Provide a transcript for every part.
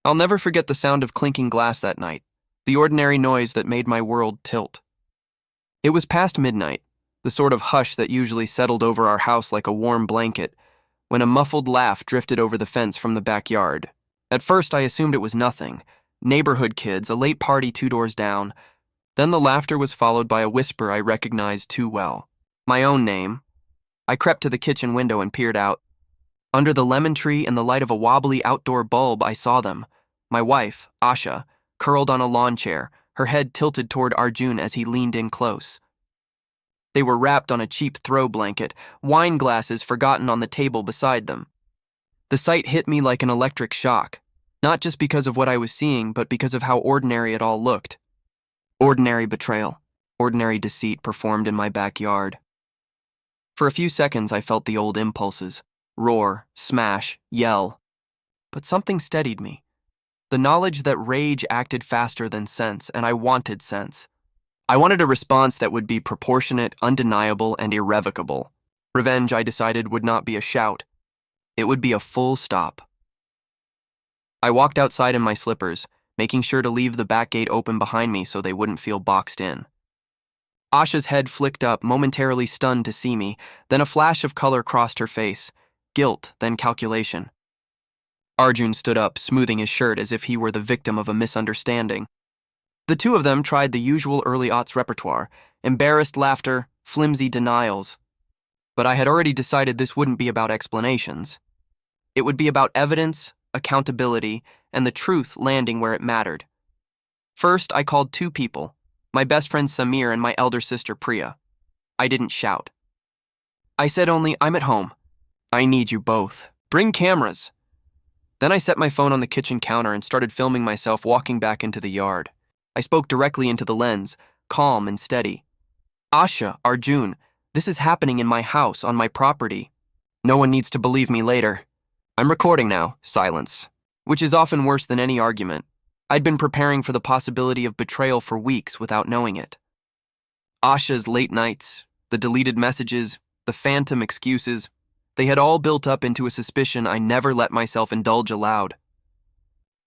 I'll never forget the sound of clinking glass that night, the ordinary noise that made my world tilt. It was past midnight, the sort of hush that usually settled over our house like a warm blanket, when a muffled laugh drifted over the fence from the backyard. At first, I assumed it was nothing. Neighborhood kids, a late party 2 doors down. Then the laughter was followed by a whisper I recognized too well. My own name. I crept to the kitchen window and peered out. Under the lemon tree and the light of a wobbly outdoor bulb, I saw them. My wife, Asha, curled on a lawn chair, her head tilted toward Arjun as he leaned in close. They were wrapped on a cheap throw blanket, wine glasses forgotten on the table beside them. The sight hit me like an electric shock, not just because of what I was seeing, but because of how ordinary it all looked. Ordinary betrayal, ordinary deceit performed in my backyard. For a few seconds, I felt the old impulses: roar, smash, yell. But something steadied me. The knowledge that rage acted faster than sense, and I wanted sense. I wanted a response that would be proportionate, undeniable, and irrevocable. Revenge, I decided, would not be a shout. It would be a full stop. I walked outside in my slippers, making sure to leave the back gate open behind me so they wouldn't feel boxed in. Asha's head flicked up, momentarily stunned to see me, then a flash of color crossed her face. Guilt, then calculation. Arjun stood up, smoothing his shirt as if he were the victim of a misunderstanding. The two of them tried the usual early aughts repertoire: embarrassed laughter, flimsy denials. But I had already decided this wouldn't be about explanations. It would be about evidence, accountability, and the truth landing where it mattered. First, I called two people, my best friend Samir and my elder sister Priya. I didn't shout. I said only, "I'm at home. I need you both. Bring cameras." Then I set my phone on the kitchen counter and started filming myself walking back into the yard. I spoke directly into the lens, calm and steady. "Asha, Arjun, this is happening in my house, on my property. No one needs to believe me later. I'm recording now." Silence. Which is often worse than any argument. I'd been preparing for the possibility of betrayal for weeks without knowing it. Asha's late nights, the deleted messages, the phantom excuses, they had all built up into a suspicion I never let myself indulge aloud.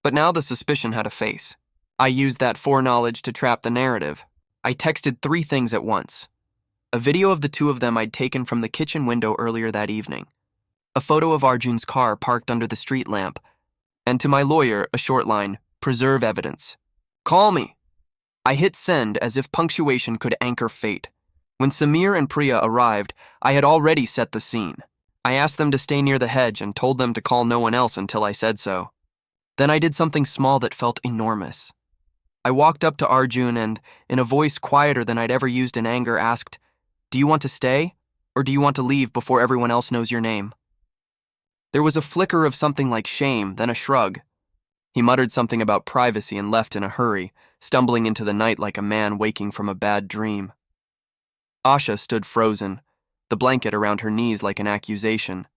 But now the suspicion had a face. I used that foreknowledge to trap the narrative. I texted 3 things at once. A video of the two of them I'd taken from the kitchen window earlier that evening. A photo of Arjun's car parked under the street lamp. And to my lawyer, a short line: "Preserve evidence. Call me." I hit send as if punctuation could anchor fate. When Samir and Priya arrived, I had already set the scene. I asked them to stay near the hedge and told them to call no one else until I said so. Then I did something small that felt enormous. I walked up to Arjun and, in a voice quieter than I'd ever used in anger, asked, "Do you want to stay, or do you want to leave before everyone else knows your name?" There was a flicker of something like shame, then a shrug. He muttered something about privacy and left in a hurry, stumbling into the night like a man waking from a bad dream. Asha stood frozen, the blanket around her knees like an accusation.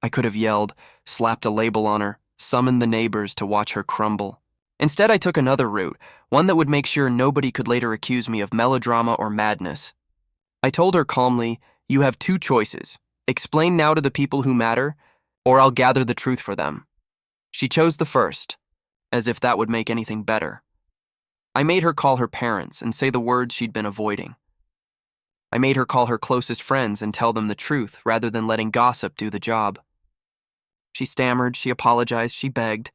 I could have yelled, slapped a label on her, summoned the neighbors to watch her crumble. Instead, I took another route, one that would make sure nobody could later accuse me of melodrama or madness. I told her calmly, "You have 2 choices. Explain now to the people who matter, or I'll gather the truth for them." She chose the first, as if that would make anything better. I made her call her parents and say the words she'd been avoiding. I made her call her closest friends and tell them the truth rather than letting gossip do the job. She stammered, she apologized, she begged.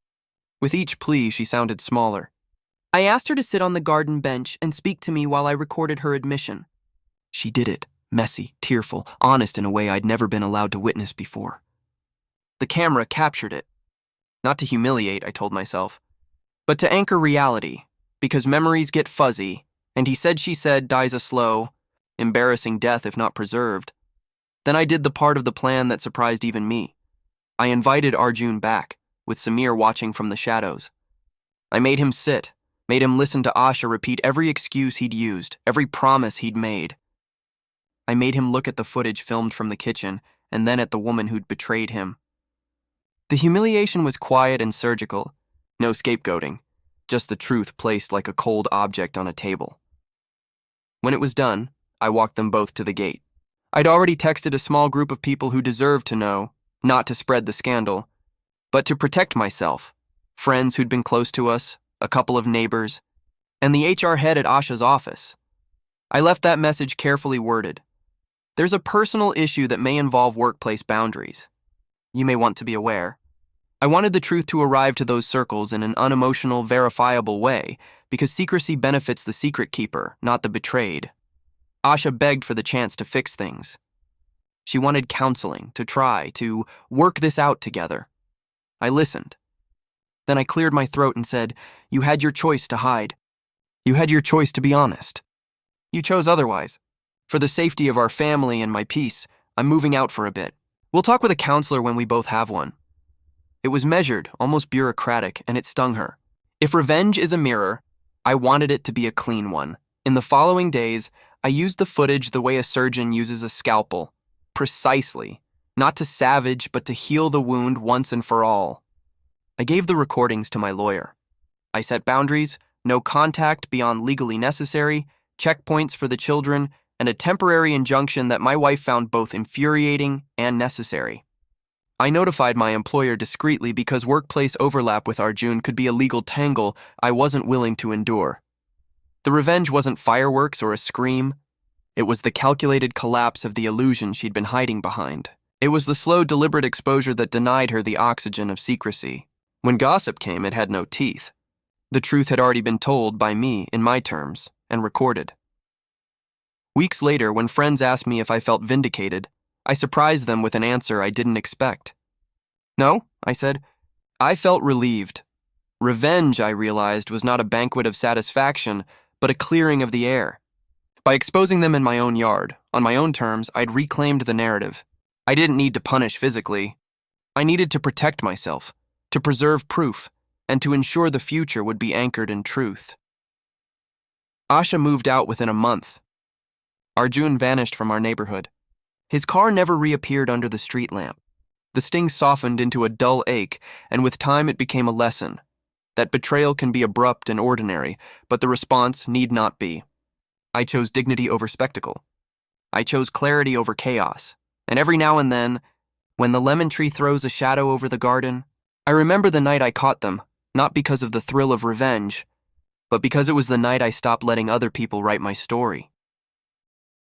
With each plea, she sounded smaller. I asked her to sit on the garden bench and speak to me while I recorded her admission. She did it, messy, tearful, honest in a way I'd never been allowed to witness before. The camera captured it. Not to humiliate, I told myself, but to anchor reality, because memories get fuzzy, and he said she said dies a slow, embarrassing death if not preserved. Then I did the part of the plan that surprised even me. I invited Arjun back, with Samir watching from the shadows. I made him sit, made him listen to Asha repeat every excuse he'd used, every promise he'd made. I made him look at the footage filmed from the kitchen, and then at the woman who'd betrayed him. The humiliation was quiet and surgical, no scapegoating, just the truth placed like a cold object on a table. When it was done, I walked them both to the gate. I'd already texted a small group of people who deserved to know, not to spread the scandal, but to protect myself, friends who'd been close to us, a couple of neighbors, and the HR head at Asha's office. I left that message carefully worded. There's a personal issue that may involve workplace boundaries. You may want to be aware. I wanted the truth to arrive to those circles in an unemotional, verifiable way, because secrecy benefits the secret keeper, not the betrayed. Asha begged for the chance to fix things. She wanted counseling, to try, to work this out together. I listened. Then I cleared my throat and said, "You had your choice to hide. You had your choice to be honest. You chose otherwise. For the safety of our family and my peace, I'm moving out for a bit. We'll talk with a counselor when we both have one." It was measured, almost bureaucratic, and it stung her. If revenge is a mirror, I wanted it to be a clean one. In the following days, I used the footage the way a surgeon uses a scalpel. Precisely. Not to savage, but to heal the wound once and for all. I gave the recordings to my lawyer. I set boundaries, no contact beyond legally necessary, checkpoints for the children, and a temporary injunction that my wife found both infuriating and necessary. I notified my employer discreetly because workplace overlap with Arjun could be a legal tangle I wasn't willing to endure. The revenge wasn't fireworks or a scream. It was the calculated collapse of the illusion she'd been hiding behind. It was the slow, deliberate exposure that denied her the oxygen of secrecy. When gossip came, it had no teeth. The truth had already been told by me in my terms and recorded. Weeks later, when friends asked me if I felt vindicated, I surprised them with an answer I didn't expect. "No," I said. "I felt relieved. Revenge, I realized, was not a banquet of satisfaction, but a clearing of the air. By exposing them in my own yard, on my own terms, I'd reclaimed the narrative. I didn't need to punish physically. I needed to protect myself, to preserve proof, and to ensure the future would be anchored in truth." Asha moved out within a month. Arjun vanished from our neighborhood. His car never reappeared under the street lamp. The sting softened into a dull ache, and with time it became a lesson. That betrayal can be abrupt and ordinary, but the response need not be. I chose dignity over spectacle. I chose clarity over chaos. And every now and then, when the lemon tree throws a shadow over the garden, I remember the night I caught them, not because of the thrill of revenge, but because it was the night I stopped letting other people write my story.